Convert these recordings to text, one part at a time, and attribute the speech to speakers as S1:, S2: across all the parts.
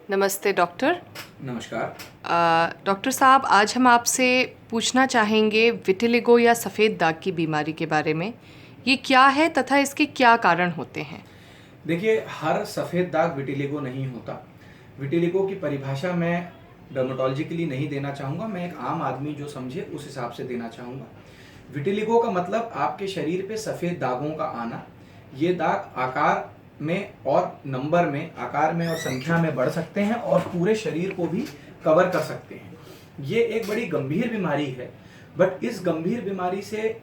S1: नमस्ते डॉक्टर।
S2: नमस्कार।
S1: डॉक्टर साहब, आज हम आपसे पूछना चाहेंगे विटिलिगो या सफ़ेद दाग की बीमारी के बारे में। ये क्या है तथा इसके क्या कारण होते हैं?
S2: देखिए, हर सफ़ेद दाग विटिलिगो नहीं होता। विटिलिगो की परिभाषा मैं डर्मेटोलॉजिकली नहीं देना चाहूँगा, मैं एक आम आदमी जो समझे उस हिसाब से देना चाहूँगा। विटिलिगो का मतलब आपके शरीर पे सफ़ेद दागों का आना। ये दाग आकार में और नंबर में, आकार में और संख्या में बढ़ सकते हैं और पूरे शरीर को भी कवर कर सकते हैं। ये एक बड़ी गंभीर बीमारी है, बट इस गंभीर बीमारी से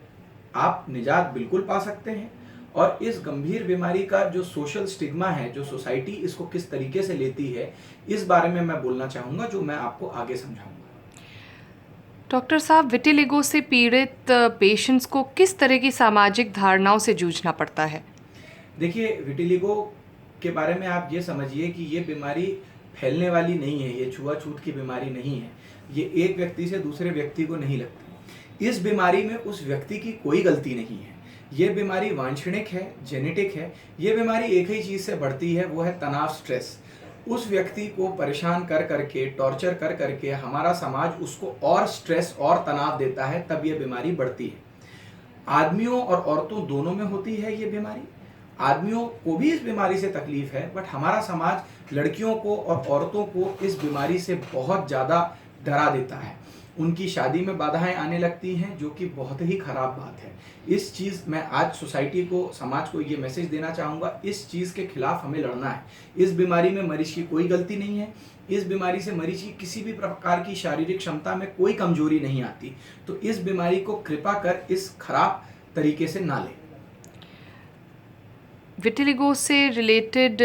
S2: आप निजात बिल्कुल पा सकते हैं। और इस गंभीर बीमारी का जो सोशल स्टिग्मा है, जो सोसाइटी इसको किस तरीके से लेती है, इस बारे में मैं बोलना चाहूँगा, जो मैं आपको आगे समझाऊंगा।
S1: डॉक्टर साहब, विटिलिगो से पीड़ित पेशेंट्स को किस तरह की सामाजिक धारणाओं से जूझना पड़ता है?
S2: देखिए, विटिलिगो के बारे में आप ये समझिए कि ये बीमारी फैलने वाली नहीं है, ये छुआछूत की बीमारी नहीं है, ये एक व्यक्ति से दूसरे व्यक्ति को नहीं लगती। इस बीमारी में उस व्यक्ति की कोई गलती नहीं है। ये बीमारी वांछनिक है, जेनेटिक है। ये बीमारी एक ही चीज़ से बढ़ती है, वो है तनाव, स्ट्रेस। उस व्यक्ति को परेशान कर करके, टॉर्चर कर करके हमारा समाज उसको और स्ट्रेस और तनाव देता है, तब ये बीमारी बढ़ती है। आदमियों और औरतों दोनों में होती है ये बीमारी। आदमियों को भी इस बीमारी से तकलीफ है, बट हमारा समाज लड़कियों को और औरतों को इस बीमारी से बहुत ज़्यादा डरा देता है। उनकी शादी में बाधाएं आने लगती हैं, जो कि बहुत ही खराब बात है। इस चीज़ मैं आज सोसाइटी को, समाज को ये मैसेज देना चाहूँगा, इस चीज़ के खिलाफ हमें लड़ना है। इस बीमारी में मरीज की कोई गलती नहीं है। इस बीमारी से मरीज की किसी भी प्रकार की शारीरिक क्षमता में कोई कमजोरी नहीं आती। तो इस बीमारी को कृपा कर इस खराब तरीके से ना लें।
S1: विटिलिगो से रिलेटेड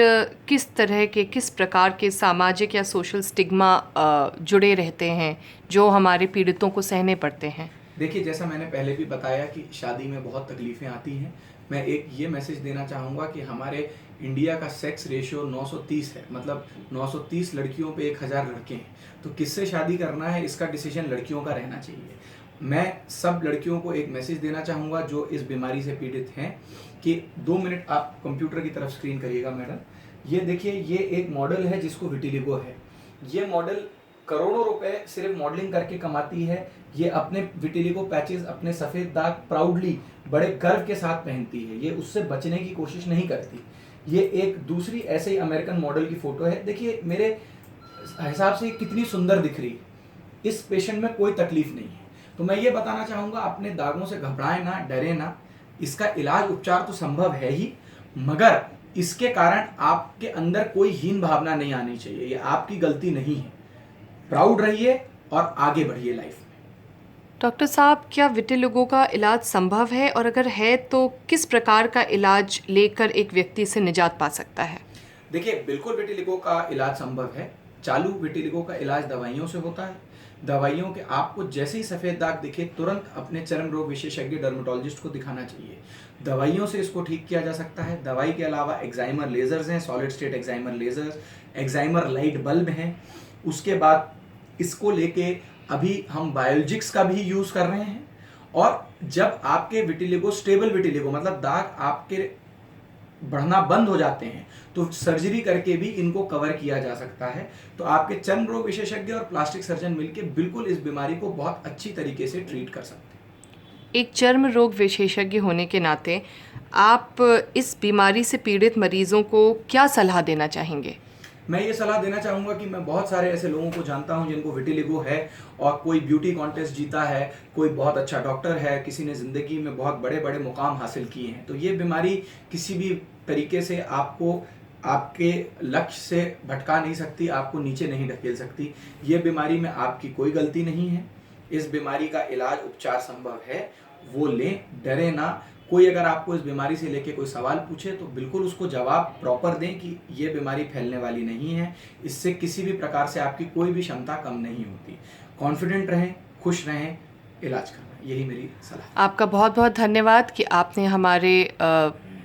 S1: किस तरह के, किस प्रकार के सामाजिक या सोशल स्टिग्मा जुड़े रहते हैं जो हमारे पीड़ितों को सहने पड़ते हैं?
S2: देखिए, जैसा मैंने पहले भी बताया कि शादी में बहुत तकलीफ़ें आती हैं। मैं एक ये मैसेज देना चाहूँगा कि हमारे इंडिया का सेक्स रेशियो 930 है, मतलब 930 लड़कियों पे 1000 लड़के हैं। तो किससे शादी करना है, इसका डिसीजन लड़कियों का रहना चाहिए। मैं सब लड़कियों को एक मैसेज देना चाहूँगा जो इस बीमारी से पीड़ित हैं, कि 2 मिनट आप कंप्यूटर की तरफ स्क्रीन करिएगा मैडम। ये देखिए, ये एक मॉडल है जिसको विटिलिगो है। ये मॉडल करोड़ों रुपए सिर्फ मॉडलिंग करके कमाती है। ये अपने विटिलिगो पैचेस, अपने सफ़ेद दाग प्राउडली, बड़े गर्व के साथ पहनती है। ये उससे बचने की कोशिश नहीं करती। ये एक दूसरी ऐसे ही अमेरिकन मॉडल की फ़ोटो है। देखिए, मेरे हिसाब से कितनी सुंदर दिख रही है। इस पेशेंट में कोई तकलीफ नहीं है। तो मैं ये बताना चाहूँगा, अपने दागों से घबराएं ना, डरे ना। इसका इलाज, उपचार तो संभव है ही, मगर इसके कारण आपके अंदर कोई हीन भावना नहीं आनी चाहिए। ये आपकी गलती नहीं है। प्राउड रहिए और आगे बढ़िए लाइफ में।
S1: डॉक्टर साहब, क्या विटिलिगो का इलाज संभव है, और अगर है तो किस प्रकार का इलाज लेकर एक व्यक्ति से निजात पा सकता है?
S2: देखिए, बिल्कुल विटिलिगो का इलाज संभव है। चालू विटिलिगो का इलाज दवाइयों से होता है। दवाइयों के, आपको जैसे ही सफ़ेद दाग दिखे तुरंत अपने चर्म रोग विशेषज्ञ डर्मेटोलॉजिस्ट को दिखाना चाहिए। दवाइयों से इसको ठीक किया जा सकता है। दवाई के अलावा एक्साइमर लेजर्स हैं, solid state excimer lasers, excimer light bulb हैं। उसके बाद इसको लेके अभी हम बायोलॉजिक्स का भी यूज़ कर रहे हैं। और जब आपके विटिलिगो, स्टेबल विटिलिगो मतलब दाग आपके बढ़ना बंद हो जाते हैं, तो सर्जरी करके भी इनको कवर किया जा सकता है। तो आपके चर्म रोग विशेषज्ञ और प्लास्टिक सर्जन मिलकर बिल्कुल इस बीमारी को बहुत अच्छी तरीके से ट्रीट कर सकते हैं।
S1: एक चर्म रोग विशेषज्ञ होने के नाते आप इस बीमारी से पीड़ित मरीजों को क्या सलाह देना चाहेंगे?
S2: मैं ये सलाह देना चाहूँगा कि मैं बहुत सारे ऐसे लोगों को जानता हूँ जिनको विटिलिगो है, और कोई ब्यूटी कॉन्टेस्ट जीता है, कोई बहुत अच्छा डॉक्टर है, किसी ने ज़िंदगी में बहुत बड़े बड़े मुकाम हासिल किए हैं। तो ये बीमारी किसी भी तरीके से आपको आपके लक्ष्य से भटका नहीं सकती, आपको नीचे नहीं ढकेल सकती। ये बीमारी में आपकी कोई गलती नहीं है। इस बीमारी का इलाज, उपचार संभव है, वो लें, डरे ना। कोई अगर आपको इस बीमारी से लेके कोई सवाल पूछे तो बिल्कुल उसको जवाब प्रॉपर दें कि ये बीमारी फैलने वाली नहीं है। इससे किसी भी प्रकार से आपकी कोई भी क्षमता कम नहीं होती। कॉन्फिडेंट रहें, खुश रहें, इलाज करना, यही मेरी सलाह।
S1: आपका बहुत बहुत धन्यवाद कि आपने हमारे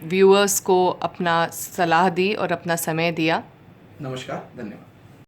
S1: व्यूअर्स को अपना सलाह दी और अपना समय दिया।
S2: नमस्कार, धन्यवाद।